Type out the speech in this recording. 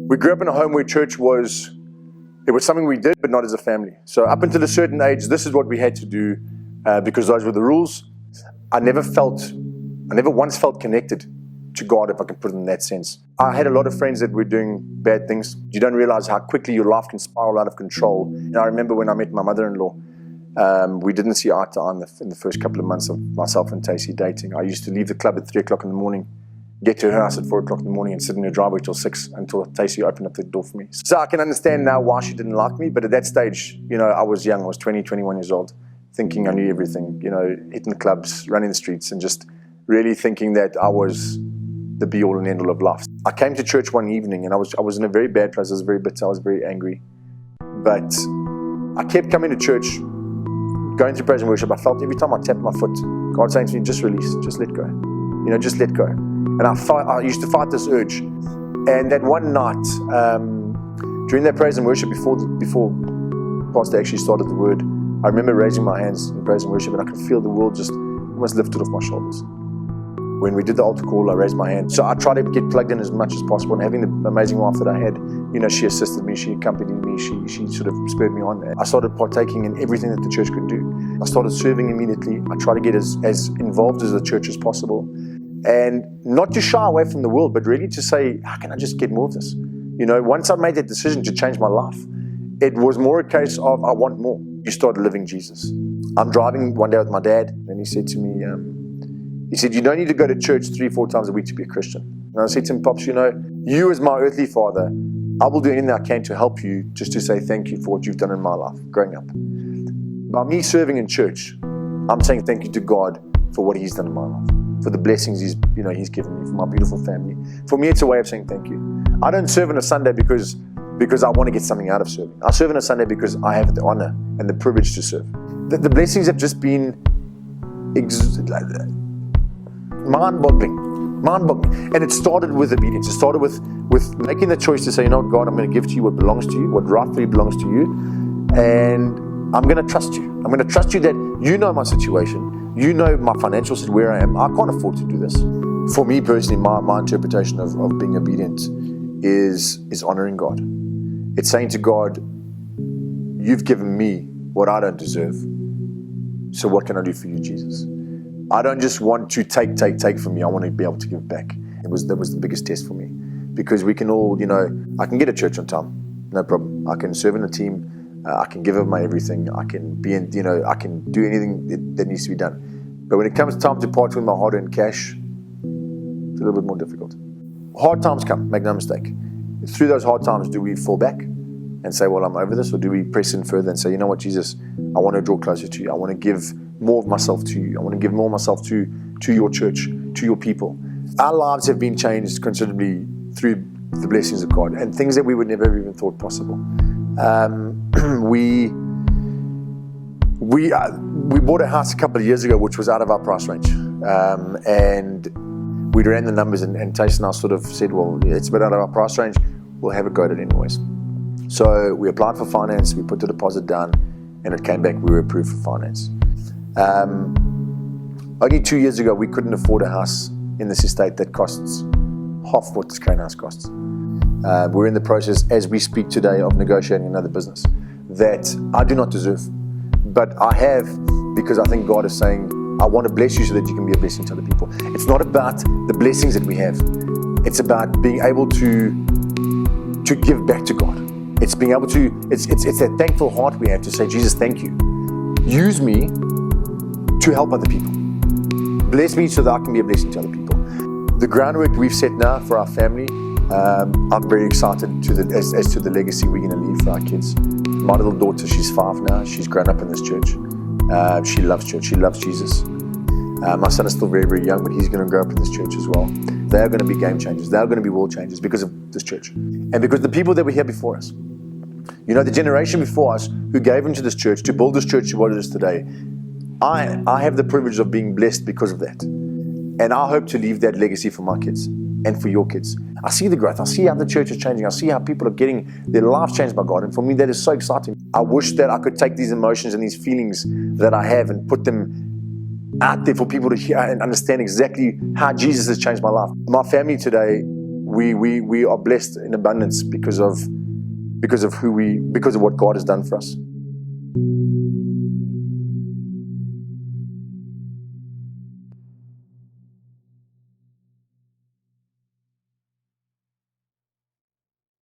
We grew up in a home where church was something we did, but not as a family. So up until a certain age, this is what we had to do because those were the rules. I never once felt connected to God, if I can put it in that sense. I had a lot of friends that were doing bad things. You don't realize how quickly your life can spiral out of control. And I remember when I met my mother-in-law, we didn't see eye to eye in the first couple of months of myself and Tacey dating. I used to leave the club at 3 o'clock in the morning, get to her house at 4 o'clock in the morning and sit in her driveway till 6 until Tacey opened up the door for me. So I can understand now why she didn't like me, but at that stage, I was young. I was 20, 21 years old, thinking I knew everything, hitting the clubs, running the streets, and just really thinking that I was the be-all and end-all of life. I came to church one evening and I was in a very bad place. I was very bitter. I was very angry. But I kept coming to church, going through praise and worship. I felt every time I tapped my foot, God saying to me, just release, just let go. Just let go. And I used to fight this urge. And that one night, during that praise and worship, before Pastor actually started the word, I remember raising my hands in praise and worship, and I could feel the world just almost lifted off my shoulders. When we did the altar call, I raised my hand. So I tried to get plugged in as much as possible. And having the amazing wife that I had, she assisted me, she accompanied me, she sort of spurred me on. I started partaking in everything that the church could do. I started serving immediately. I tried to get as involved as the church as possible. And not to shy away from the world, but really to say, how can I just get more of this? Once I made that decision to change my life, it was more a case of, I want more. You started living Jesus. I'm driving one day with my dad, and he said to me, he said, you don't need to go to church 3-4 times a week to be a Christian. And I said to him, Pops, you as my earthly father, I will do anything I can to help you, just to say thank you for what you've done in my life growing up. By me serving in church, I'm saying thank you to God for what He's done in my life, for the blessings He's given me, for my beautiful family. For me, it's a way of saying thank you. I don't serve on a Sunday because I want to get something out of serving. I serve on a Sunday because I have the honor and the privilege to serve. The blessings have just been mind-boggling. And it started with obedience. It started with making the choice to say, God, I'm going to give to you what belongs to you, what rightfully belongs to you, and I'm going to trust you. I'm going to trust you that you know my situation, you know my financial situation, where I am. I can't afford to do this. For me personally, my interpretation of being obedient is honoring God. It's saying to God, you've given me what I don't deserve, so what can I do for you, Jesus? I don't just want to take from you. I want to be able to give back. That was the biggest test for me, because we can all, I can get a church on time, no problem. I can serve in a team. I can give up my everything. I can be in, I can do anything that needs to be done. But when it comes time to part with my hard-earned cash, it's a little bit more difficult. Hard times come, make no mistake. Through those hard times, do we fall back and say, well, I'm over this? Or do we press in further and say, you know what, Jesus, I want to draw closer to you. I want to give more of myself to you. I want to give more of myself to your church, to your people. Our lives have been changed considerably through the blessings of God and things that we would never have even thought possible. We bought a house a couple of years ago, which was out of our price range. And we ran the numbers, and Tayson and I sort of said, well, it's a bit out of our price range. We'll have a go at it anyways. So we applied for finance, we put the deposit down, and it came back, we were approved for finance. Only 2 years ago, we couldn't afford a house in this estate that costs half what this current house costs. We're in the process, as we speak today, of negotiating another business that I do not deserve, but I have because I think God is saying, I want to bless you so that you can be a blessing to other people. It's not about the blessings that we have. It's about being able to give back to God. It's being able to, it's that thankful heart we have to say, Jesus, thank you. Use me to help other people. Bless me so that I can be a blessing to other people. The groundwork we've set now for our family, I'm very excited as to the legacy we're going to leave for our kids. My little daughter, she's 5 now. She's grown up in this church. She loves church. She loves Jesus. My son is still very, very young, but he's going to grow up in this church as well. They are going to be game changers. They are going to be world changers because of this church. And because the people that were here before us, the generation before us who gave into this church to build this church to what it is today, I have the privilege of being blessed because of that. And I hope to leave that legacy for my kids and for your kids. I see the growth. I see how the church is changing. I see how people are getting their lives changed by God. And for me, that is so exciting. I wish that I could take these emotions and these feelings that I have and put them out there for people to hear and understand exactly how Jesus has changed my life. My family today, we are blessed in abundance because of what God has done for us.